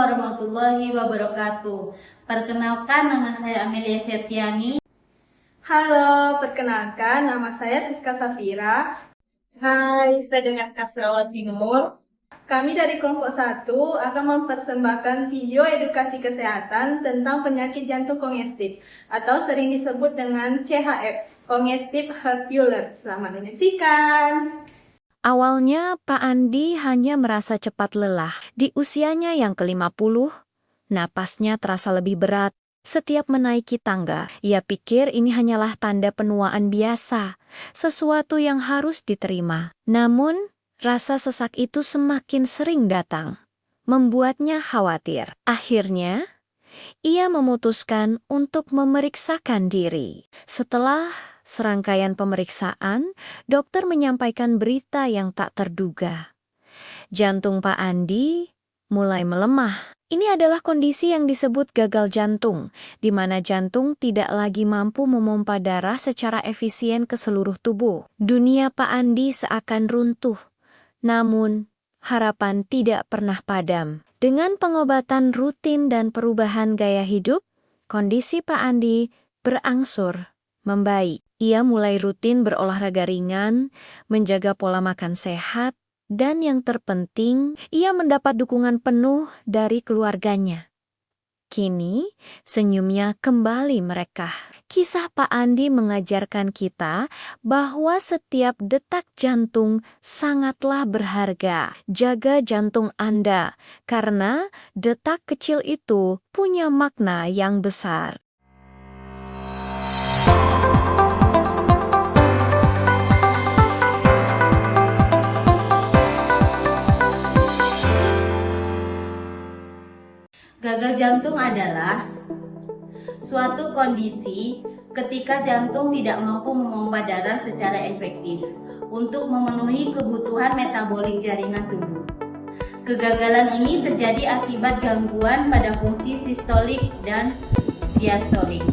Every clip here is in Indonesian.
warahmatullahi wabarakatuh. Perkenalkan, nama saya Amelia Septiani. Halo, perkenalkan nama saya Rizka Safira. Hai, saya dengan Kasrawat Timur. Kami dari kelompok 1 akan mempersembahkan video edukasi kesehatan tentang penyakit jantung kongestif atau sering disebut dengan CHF, Congestive Heart Failure. Selamat menyaksikan. Awalnya, Pak Andi hanya merasa cepat lelah. Di usianya yang ke-50, napasnya terasa lebih berat. Setiap menaiki tangga, ia pikir ini hanyalah tanda penuaan biasa, sesuatu yang harus diterima. Namun, rasa sesak itu semakin sering datang, membuatnya khawatir. Akhirnya, ia memutuskan untuk memeriksakan diri. Setelah serangkaian pemeriksaan, dokter menyampaikan berita yang tak terduga. Jantung Pak Andi mulai melemah. Ini adalah kondisi yang disebut gagal jantung, di mana jantung tidak lagi mampu memompa darah secara efisien ke seluruh tubuh. Dunia Pak Andi seakan runtuh, namun harapan tidak pernah padam. Dengan pengobatan rutin dan perubahan gaya hidup, kondisi Pak Andi berangsur membaik. Ia mulai rutin berolahraga ringan, menjaga pola makan sehat, dan yang terpenting, ia mendapat dukungan penuh dari keluarganya. Kini, senyumnya kembali merekah. Kisah Pak Andi mengajarkan kita bahwa setiap detak jantung sangatlah berharga. Jaga jantung Anda, karena detak kecil itu punya makna yang besar. Gagal jantung adalah suatu kondisi ketika jantung tidak mampu memompa darah secara efektif untuk memenuhi kebutuhan metabolik jaringan tubuh. Kegagalan ini terjadi akibat gangguan pada fungsi sistolik dan diastolik.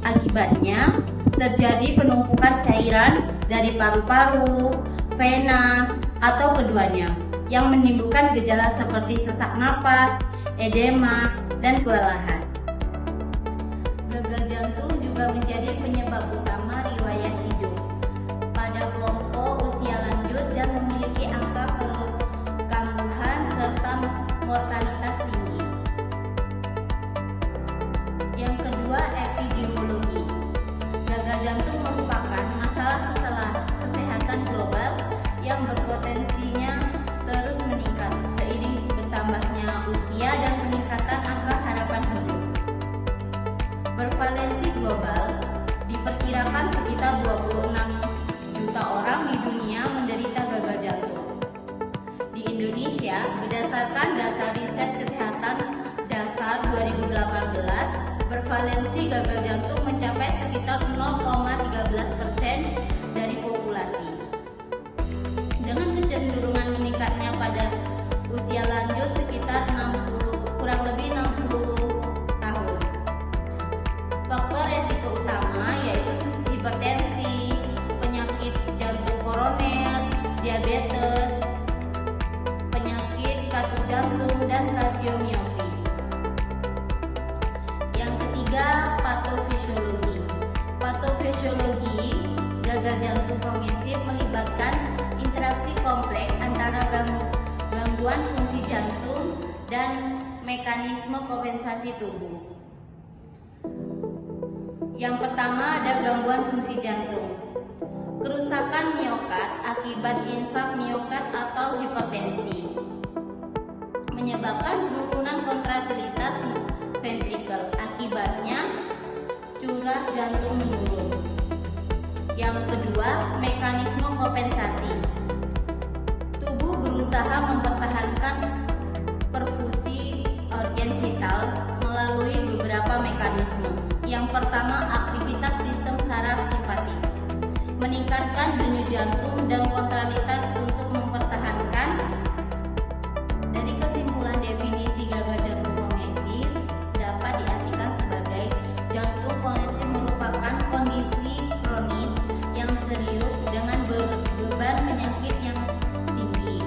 Akibatnya, terjadi penumpukan cairan dari paru-paru, vena, atau keduanya yang menimbulkan gejala seperti sesak napas, edema, dan kelelahan. Gagal jantung juga menjadi penyebab utama riwayat hidup pada kelompok usia lanjut dan memiliki angka kekambuhan serta mortalitas tinggi. Yang kedua, epidemiologi. Gagal jantung merupakan masalah kesehatan global yang berpotensinya terus meningkat seiring bertambahnya usia dan peningkatan angka harapan hidup. Bervalensi global, diperkirakan sekitar 26 juta orang di dunia menderita gagal jantung. Di Indonesia, berdasarkan data riset kesehatan dasar 2018, bervalensi gagal jantung mencapai sekitar 0,13% dari populasi. Dengan kecenderungan meningkatnya pada usia lanjut sekitar kurang lebih 60 tahun. Faktor resiko utama yaitu hipertensi, penyakit jantung koroner, diabetes, penyakit katup jantung, dan kardiomiopati. Yang ketiga, patofisiologi. Patofisiologi gagal jantung kongestif melibatkan interaksi kompleks antara gangguan fungsi jantung dan mekanisme kompensasi tubuh. Yang pertama ada gangguan fungsi jantung. Kerusakan miokard akibat infak miokard atau hipertensi menyebabkan penurunan kontrasibilitas ventrikel. Akibatnya curah jantung menurun. Yang kedua, mekanisme kompensasi. Tubuh berusaha mempertahankan perfusi organ vital melalui beberapa mekanisme. Yang pertama, aktivitas sistem saraf simpatis, meningkatkan denyut jantung dan kontralitas untuk mempertahankan. Dari kesimpulan definisi gagal jantung kongestif dapat diartikan sebagai jantung kongestif merupakan kondisi kronis yang serius dengan beban penyakit yang tinggi.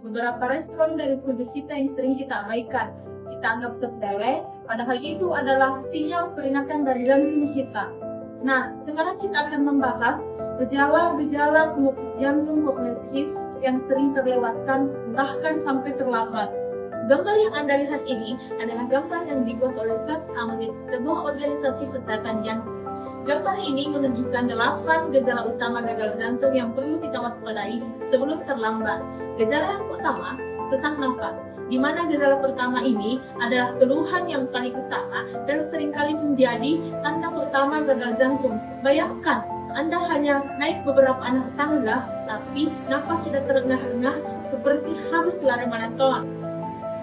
beberapa respon dari tubuh kita yang sering kita abaikan, kita anggap sepele, padahal itu adalah sinyal peringatan dari jantung kita. Nah, sekarang kita akan membahas gejala-gejala penyakit jantung progresif yang sering terlewatkan, bahkan sampai terlambat. Gambar yang Anda lihat ini adalah gambar yang dibuat oleh Heart Foundation, sebuah organisasi kesehatan jantung. Gambar ini menunjukkan 8 gejala utama gagal jantung yang perlu kita waspadai sebelum terlambat. Gejala yang pertama, sesak nafas, di mana gejala pertama ini adalah keluhan yang paling utama dan seringkali menjadi tanda pertama gagal jantung. Bayangkan, Anda hanya naik beberapa anak tangga, tapi nafas sudah terengah-engah seperti habis lari maraton.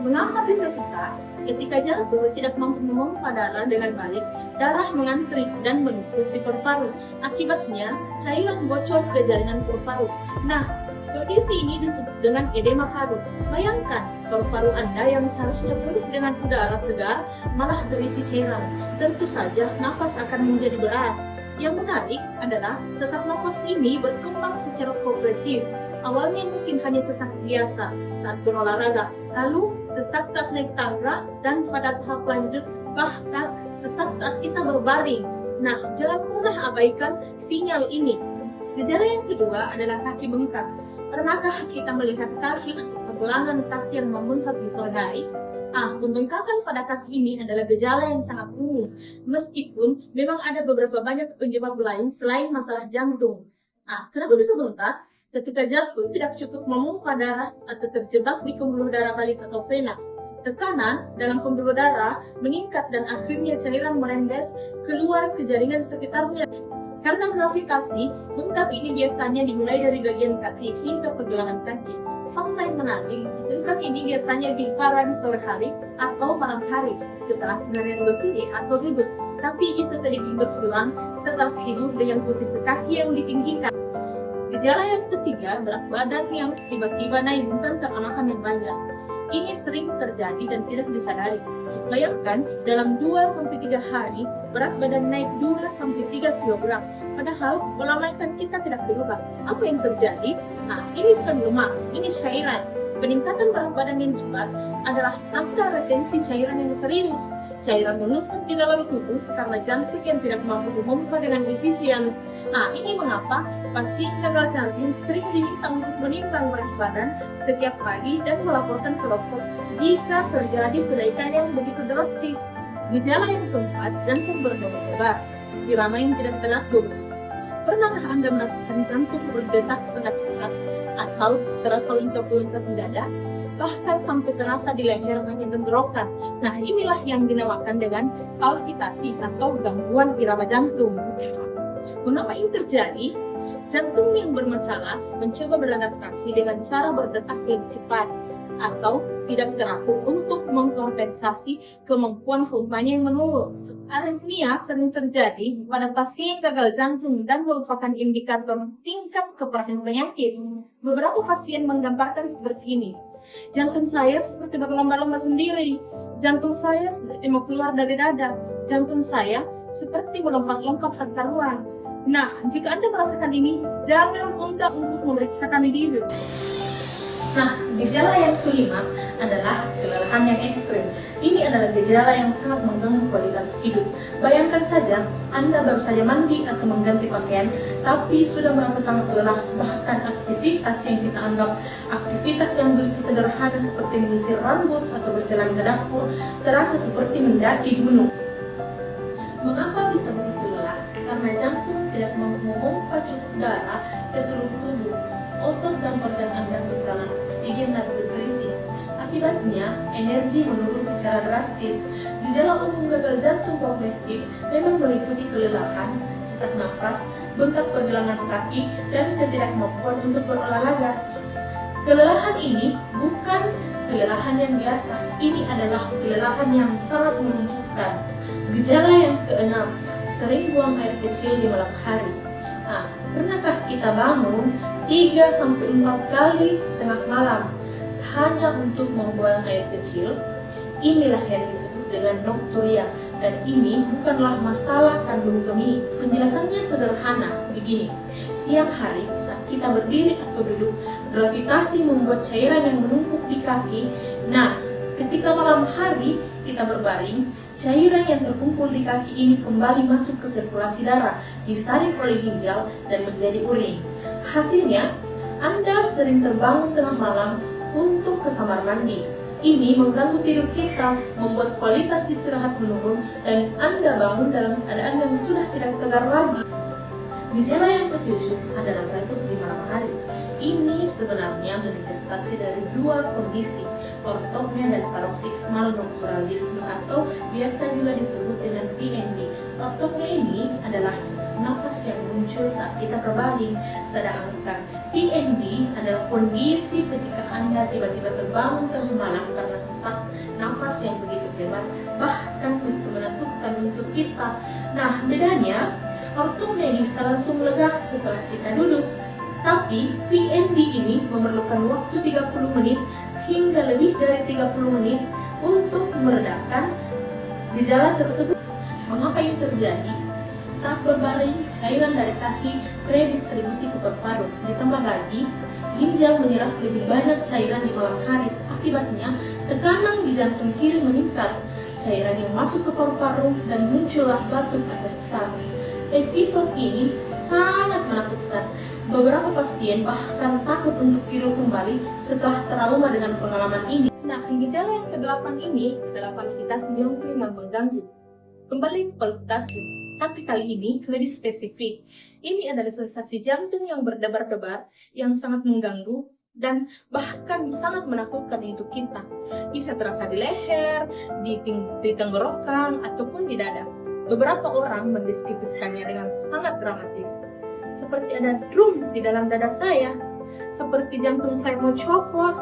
Mengapa bisa sesak? Ketika jantung tidak mampu memompa darah dengan baik, darah mengantri dan menumpuk di paru-paru. Akibatnya, cairan bocor ke jaringan paru-paru. Nah, kondisi ini disebut dengan edema paru. Bayangkan, paru-paru Anda yang seharusnya penuh dengan udara segar malah terisi cairan. Tentu saja, nafas akan menjadi berat. Yang menarik adalah sesak nafas ini berkembang secara progresif. Awalnya mungkin hanya sesak biasa saat berolahraga, lalu sesak saat naik tangga, dan pada tahap lanjut bahkan sesak saat kita berbaring. Nah, jangan pernah abaikan sinyal ini. Gejala yang kedua adalah kaki bengkak. Pernahkah kita melihat kaki atau pergelangan kaki yang membengkak di sore hari? Pembengkakan pada kaki ini adalah gejala yang sangat umum, meskipun memang ada beberapa banyak penyebab lain selain masalah jantung. Kenapa bisa bengkak? Ketika jantung tidak cukup memompa darah atau terjebak di pembuluh darah balik atau vena. Tekanan dalam pembuluh darah meningkat dan akhirnya cairan merembes keluar ke jaringan sekitarnya. Karena gravitasi, bengkak ini biasanya dimulai dari bagian kaki hingga pergelangan kaki. Fakta yang menarik, bengkak ini biasanya diparah di sore hari atau malam hari setelah sinarian berkiri atau ribut, tapi bisa sedikit berkurang setelah tidur dengan posisi kaki yang ditinggikan. Gejala yang ketiga, berat badan yang tiba-tiba naik bukan karena makan yang banyak. Ini sering terjadi dan tidak disadari. Bayangkan, dalam 2-3 hari, berat badan naik 2-3 kg. Padahal, pola makan kita tidak berubah. Apa yang terjadi? Ini bukan lemak, ini cairan. Peningkatan berat badan yang cepat adalah tanda retensi cairan yang serius. Cairan menumpuk di dalam tubuh karena jantung yang tidak mampu memompa dengan efisien. Ini mengapa pasien gagal jantung sering diminta untuk menimbang berat badan setiap pagi dan melaporkan ke dokter jika terjadi kenaikan yang begitu drastis. Gejala yang keempat, jantung berdebar-debar, irama yang tidak teratur. Pernahkah Anda merasakan jantung berdetak sangat cepat atau terasa loncat-loncat di dada? Bahkan sampai terasa di leher hanya bentrokan. Nah, inilah yang dinamakan dengan palpitasi atau gangguan irama jantung. Mengapa ini terjadi? Jantung yang bermasalah mencoba beradaptasi dengan cara berdetak lebih cepat atau tidak teratur untuk mengkompensasi kemampuan pompanya yang menurun. Aritmia sering terjadi pada pasien gagal jantung dan merupakan indikator tingkat keparahan penyakit. Beberapa pasien menggambarkan seperti ini. Jantung saya seperti berlomba-lomba sendiri. Jantung saya seperti mau keluar dari dada. Jantung saya seperti melompat-lompat antar ruang. Nah, jika Anda merasakan ini, jangan mudah untuk memeriksakan diri. Nah, gejala yang kelima adalah kelelahan yang ekstrim. Ini adalah gejala yang sangat mengganggu kualitas hidup. Bayangkan saja, Anda baru saja mandi atau mengganti pakaian, tapi sudah merasa sangat lelah. Bahkan aktivitas yang kita anggap aktivitas yang begitu sederhana seperti menyisir rambut atau berjalan ke dapur, terasa seperti mendaki gunung. Mengapa bisa begitu lelah? Karena jantung tidak memompa cukup darah ke seluruh tubuh. Otot dan organ Anda kekurangan oksigen dan nutrisi. Akibatnya, energi menurun secara drastis. Gejala umum gagal jantung progresif memang meliputi kelelahan, sesak nafas, bengkak pergelangan kaki, dan ketidakmampuan untuk berolahraga. Kelelahan ini bukan kelelahan yang biasa. Ini adalah kelelahan yang sangat menunjukkan. Gejala yang keenam, sering buang air kecil di malam hari. Pernahkah kita bangun 3-4 kali tengah malam hanya untuk membuang air kecil? Inilah yang disebut dengan nokturia. Dan ini bukanlah masalah kandung kemih. Penjelasannya sederhana, begini. Siang hari saat kita berdiri atau duduk, gravitasi membuat cairan yang menumpuk di kaki. Nah, ketika malam hari kita berbaring, cairan yang terkumpul di kaki ini kembali masuk ke sirkulasi darah, disaring oleh ginjal dan menjadi urin. Hasilnya, Anda sering terbangun tengah malam untuk ke kamar mandi. Ini mengganggu tidur kita, membuat kualitas istirahat menurun, dan Anda bangun dalam keadaan yang sudah tidak segar lagi. Gejala yang ketujuh adalah batuk di malam hari. Ini sebenarnya manifestasi dari dua kondisi, ortopnea dan paroxysmal nocturnal atau biasa juga disebut dengan PND. Ortopnea ini adalah sesak nafas yang muncul saat kita berbaring, sedangkan PND adalah kondisi ketika Anda tiba-tiba terbangun tengah malam karena sesak nafas yang begitu hebat, bahkan begitu menakutkan untuk kita. Nah, bedanya, ortopnea ini bisa langsung lega setelah kita duduk, tapi PND ini memerlukan waktu 30 menit hingga lebih dari 30 menit untuk meredakan gejala tersebut. Mengapa ini terjadi? Saat berbaring, cairan dari kaki redistribusi ke paru-paru. Ditambah lagi, ginjal menyerap lebih banyak cairan di malam hari. Akibatnya, tekanan di jantung kiri meningkat. Cairan yang masuk ke paru-paru dan muncullah batuk atau sesak. Episode ini sangat menakutkan. Beberapa pasien bahkan takut untuk tidur kembali setelah trauma dengan pengalaman ini. Nah, gejala yang ke-8 ini adalah palpitasi jantung yang mengganggu. Kembali ke palpitasi, tapi kali ini lebih spesifik. Ini adalah sensasi jantung yang berdebar-debar, yang sangat mengganggu, dan bahkan sangat menakutkan untuk kita. Bisa terasa di leher, di tenggorokan, ataupun di dada. Beberapa orang mendeskripsikannya dengan sangat dramatis. Seperti ada drum di dalam dada saya, seperti jantung saya mau copot,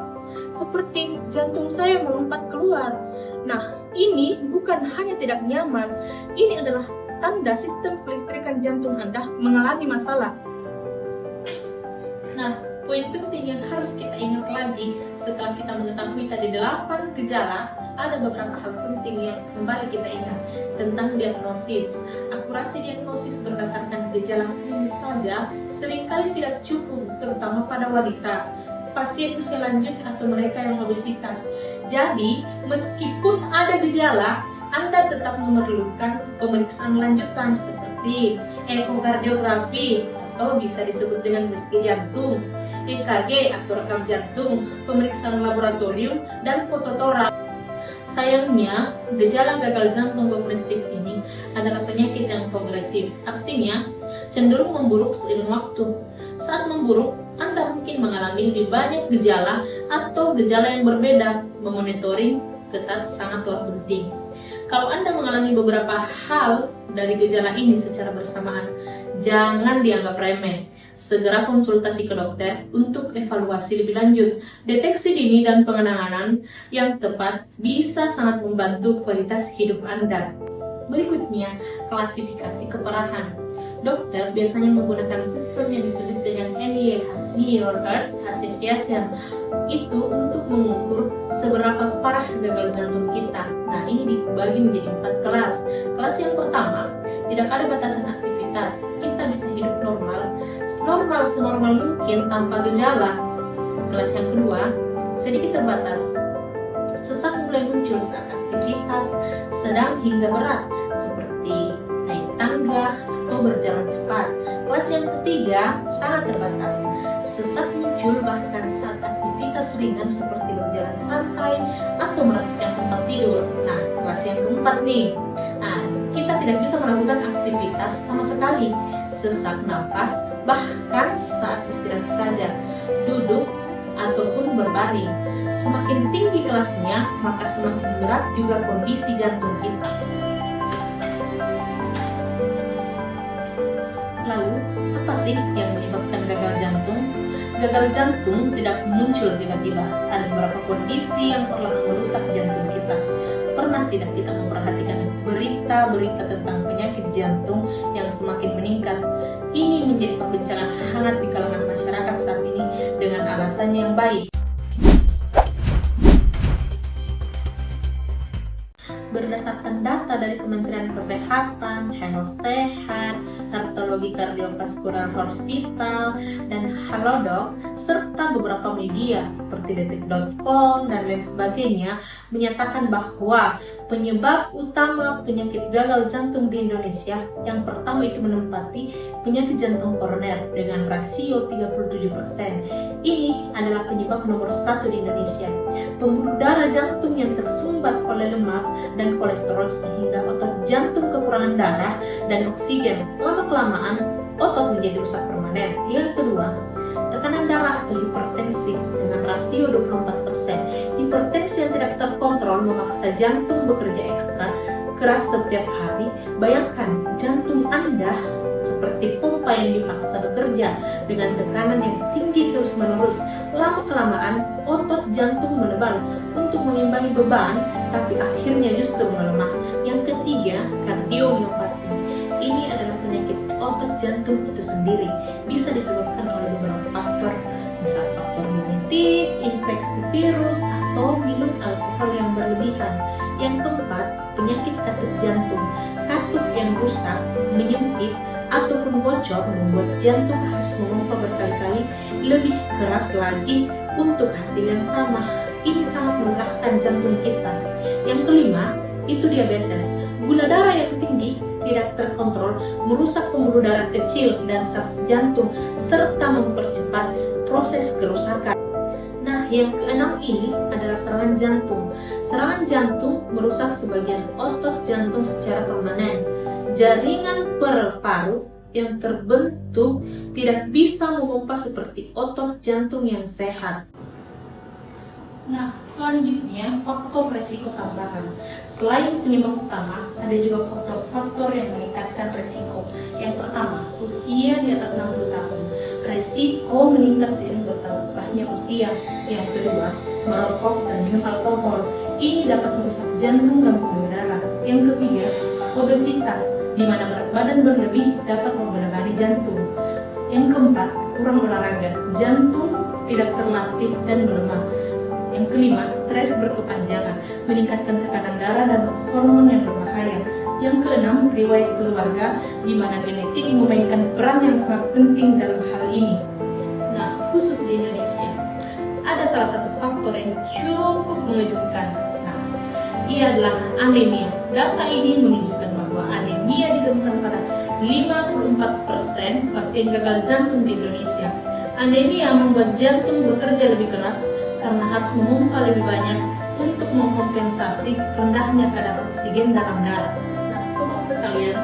seperti jantung saya melompat keluar. Nah, ini bukan hanya tidak nyaman, ini adalah tanda sistem kelistrikan jantung Anda mengalami masalah. Nah, poin penting yang harus kita ingat lagi setelah kita mengetahui tadi 8 gejala, ada beberapa hal penting yang kembali kita ingat tentang diagnosis. Akurasi diagnosis berdasarkan gejala klinis saja seringkali tidak cukup, terutama pada wanita, pasien usia lanjut atau mereka yang obesitas. Jadi, meskipun ada gejala, Anda tetap memerlukan pemeriksaan lanjutan seperti ekokardiografi atau bisa disebut dengan USG jantung, EKG atau rekam jantung, pemeriksaan laboratorium, dan fototoraks. Sayangnya, gejala gagal jantung kognitif ini adalah penyakit yang progresif, artinya cenderung memburuk seiring waktu. Saat memburuk, Anda mungkin mengalami lebih banyak gejala atau gejala yang berbeda. Memonitoring ketat sangatlah penting. Kalau Anda mengalami beberapa hal dari gejala ini secara bersamaan, jangan dianggap remeh. Segera konsultasi ke dokter untuk evaluasi lebih lanjut. Deteksi dini dan penanganan yang tepat bisa sangat membantu kualitas hidup Anda. Berikutnya, klasifikasi keparahan. Dokter biasanya menggunakan sistem yang disebut dengan NIH, New York Heart Association. Itu untuk mengukur seberapa parah gagal jantung kita. Nah, ini dibagi menjadi 4 kelas. Kelas yang pertama, tidak ada batasan aktivitas. Kita bisa hidup normal senormal mungkin tanpa gejala. Kelas yang kedua, sedikit terbatas. Sesak mulai muncul saat aktivitas sedang hingga berat, seperti naik tangga atau berjalan cepat. Kelas yang ketiga, sangat terbatas. Sesak muncul bahkan saat aktivitas ringan seperti berjalan santai atau merapikan tempat tidur. Nah, kelas yang keempat nih. Nah, kita tidak bisa melakukan aktivitas sama sekali. Sesak nafas bahkan saat istirahat saja, duduk ataupun berbaring. Semakin tinggi kelasnya, maka semakin berat juga kondisi jantung kita. Lalu, apa sih yang menyebabkan gagal jantung? Gagal jantung tidak muncul tiba-tiba. Ada beberapa kondisi yang perlahan merusak jantung kita. Pernah tidak kita memperhatikan berita-berita tentang penyakit jantung yang semakin meningkat? Ini menjadi perbincangan hangat di kalangan masyarakat saat ini dengan alasan yang baik. Berdasarkan data data dari Kementerian Kesehatan, Health Sehat, Hematologi Kardiovaskular Hospital, dan Halodoc, serta beberapa media seperti detik.com dan lain sebagainya menyatakan bahwa penyebab utama penyakit gagal jantung di Indonesia yang pertama itu menempati penyakit jantung koroner dengan rasio 37%. Ini adalah penyebab nomor 1 di Indonesia. Pembuluh darah jantung yang tersumbat oleh lemak dan kolesterol sehingga otot jantung kekurangan darah dan oksigen. Lama-kelamaan otot menjadi rusak permanen. Yang kedua, tekanan darah atau hipertensi dengan rasio 24%. Hipertensi yang tidak terkontrol memaksa jantung bekerja ekstra keras setiap hari. Bayangkan jantung Anda seperti pompa yang dipaksa bekerja dengan tekanan yang tinggi terus-menerus. Lama-kelamaan otot jantung menebal untuk mengimbangi beban, tapi akhirnya justru melemah. Yang ketiga, kardiomiopati. Ini adalah penyakit otot jantung itu sendiri. Bisa disebabkan oleh beberapa faktor, misal faktor genetik, infeksi virus, atau minum alkohol yang berlebihan. Yang keempat, penyakit katup jantung. Katup yang rusak, menyempit, ataupun bocor membuat jantung harus memompa berkali-kali lebih keras lagi untuk hasil yang sama. Ini sangat melelahkan jantung kita. Yang kelima, itu diabetes. Gula darah yang tinggi tidak terkontrol merusak pembuluh darah kecil dan saraf jantung serta mempercepat proses kerusakan. Nah, yang keenam ini adalah serangan jantung. Serangan jantung merusak sebagian otot jantung secara permanen. Jaringan paru yang terbentuk tidak bisa memompa seperti otot jantung yang sehat. Nah, selanjutnya faktor resiko tambahan. Selain penyebab utama, ada juga faktor-faktor yang meningkatkan resiko. Yang pertama, usia di atas 60 tahun. Resiko meningkat seiring bertambahnya usia. Yang kedua, merokok dan minum alkohol. Ini dapat merusak jantung dan pembuluh darah. Yang ketiga, obesitas, di mana berat badan berlebih dapat membebani jantung. Yang keempat, kurang olahraga. Jantung tidak terlatih dan melemah. Yang kelima, stres berkepanjangan, meningkatkan tekanan darah dan hormon yang berbahaya. Yang keenam, riwayat keluarga, di mana genetik memainkan peran yang sangat penting dalam hal ini. Nah, khusus di Indonesia, ada salah satu faktor yang cukup mengejutkan. Nah, ia adalah anemia. Data ini menunjukkan bahwa anemia ditemukan pada 54% pasien gagal jantung di Indonesia. Anemia membuat jantung bekerja lebih keras karena harus memompa lebih banyak untuk mengkompensasi rendahnya kadar oksigen dalam darah. Nah, sobat sekalian,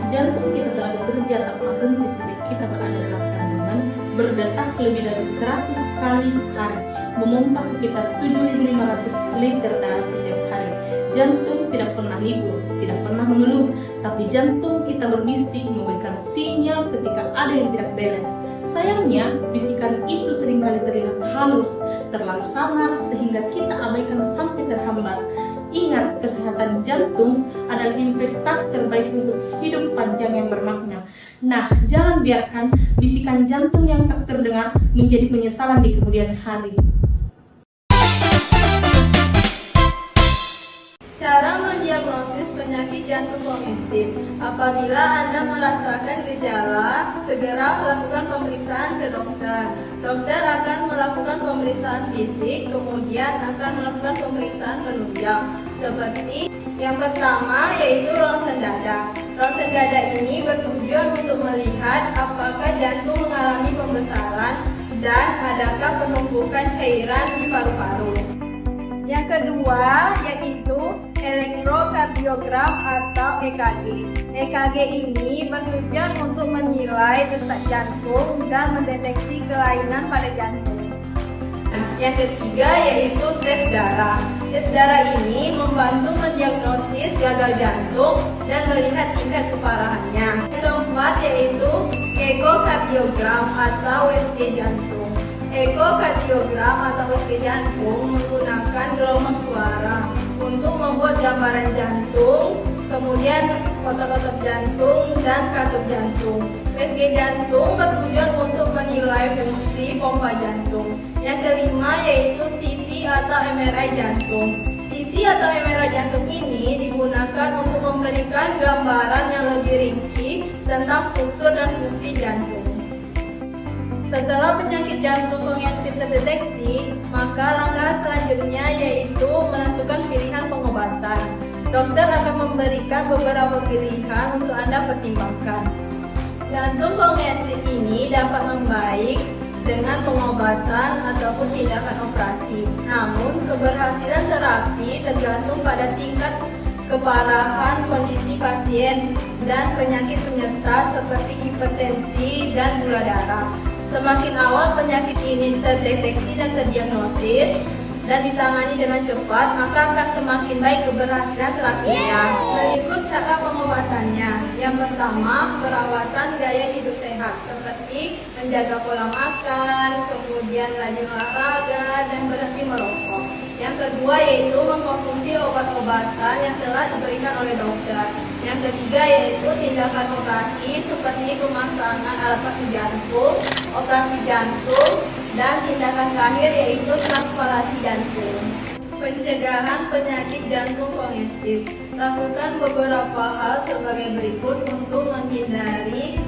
jantung kita telah bekerja tanpa henti sejak kita berada dalam kandungan, berdetak lebih dari 100 kali sehari, memompa sekitar 7.500 liter darah setiap hari. Jantung tidak pernah libur, tidak pernah mengeluh, tapi jantung kita berbisik memberikan sinyal ketika ada yang tidak beres. Sayangnya, bisikan itu seringkali terlihat halus, terlalu samar sehingga kita abaikan sampai terhambat. Ingat, kesehatan jantung adalah investasi terbaik untuk hidup panjang yang bermakna. Nah, jangan biarkan bisikan jantung yang tak terdengar menjadi penyesalan di kemudian hari. Cara mendiagnosis penyakit jantung kongestif. Apabila Anda merasakan gejala, segera melakukan pemeriksaan ke dokter. Dokter akan melakukan pemeriksaan fisik, kemudian akan melakukan pemeriksaan penunjang. Seperti yang pertama yaitu ronsen dada. Ronsen dada ini bertujuan untuk melihat apakah jantung mengalami pembesaran dan adakah penumpukan cairan di paru-paru. Yang kedua yaitu elektrokardiogram atau EKG. EKG ini bertujuan untuk menilai detak jantung dan mendeteksi kelainan pada jantung. Yang ketiga yaitu tes darah. Tes darah ini membantu mendiagnosis gagal jantung dan melihat tingkat keparahannya. Yang keempat yaitu ekokardiogram atau USG jantung. Ekokardiogram atau USG jantung menggunakan gelombang suara untuk membuat gambaran jantung, kemudian otot-otot jantung dan katup jantung. USG jantung bertujuan untuk menilai fungsi pompa jantung. Yang kelima yaitu CT atau MRI jantung. CT CT atau MRI jantung ini digunakan untuk memberikan gambaran yang lebih rinci tentang struktur dan fungsi jantung. Setelah penyakit jantung kongestif terdeteksi, maka langkah selanjutnya yaitu menentukan pilihan pengobatan. Dokter akan memberikan beberapa pilihan untuk Anda pertimbangkan. Jantung kongestif ini dapat membaik dengan pengobatan ataupun tindakan operasi. Namun, keberhasilan terapi tergantung pada tingkat keparahan kondisi pasien dan penyakit penyerta seperti hipertensi dan gula darah. Semakin awal penyakit ini terdeteksi dan terdiagnosis dan ditangani dengan cepat, maka akan semakin baik keberhasilan terapinya. Berikut cara pengobatannya. Yang pertama, perawatan gaya hidup sehat seperti menjaga pola makan, kemudian rajin olahraga, dan berhenti merokok. Yang kedua yaitu mengkonsumsi obat-obatan yang telah diberikan oleh dokter. Yang ketiga yaitu tindakan operasi seperti pemasangan alat bantu jantung, operasi jantung, dan tindakan terakhir yaitu transplantasi jantung. Pencegahan penyakit jantung kongestif. Lakukan beberapa hal sebagai berikut untuk menghindari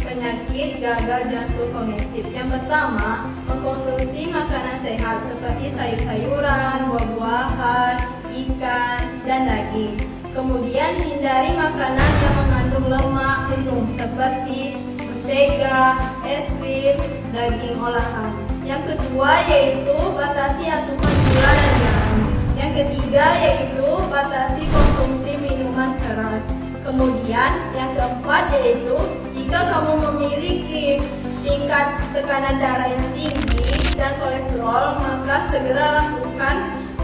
penyakit gagal jantung kongestif. Yang pertama, mengkonsumsi makanan sehat seperti sayur-sayuran, buah-buahan, ikan, dan daging. Kemudian hindari makanan yang mengandung lemak jenuh seperti mentega, es krim, daging olahan. Yang kedua yaitu batasi asupan gula dan garam. Yang ketiga yaitu batasi konsumsi minuman keras. Kemudian yang keempat yaitu jika kamu memiliki tingkat tekanan darah yang tinggi dan kolesterol, maka segera lakukan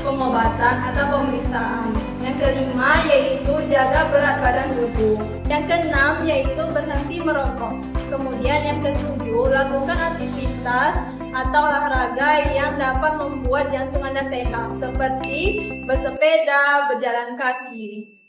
pengobatan atau pemeriksaan. Yang kelima yaitu jaga berat badan tubuh. Yang keenam yaitu berhenti merokok. Kemudian yang ketujuh, lakukan aktivitas atau olahraga yang dapat membuat jantung Anda sehat seperti bersepeda, berjalan kaki.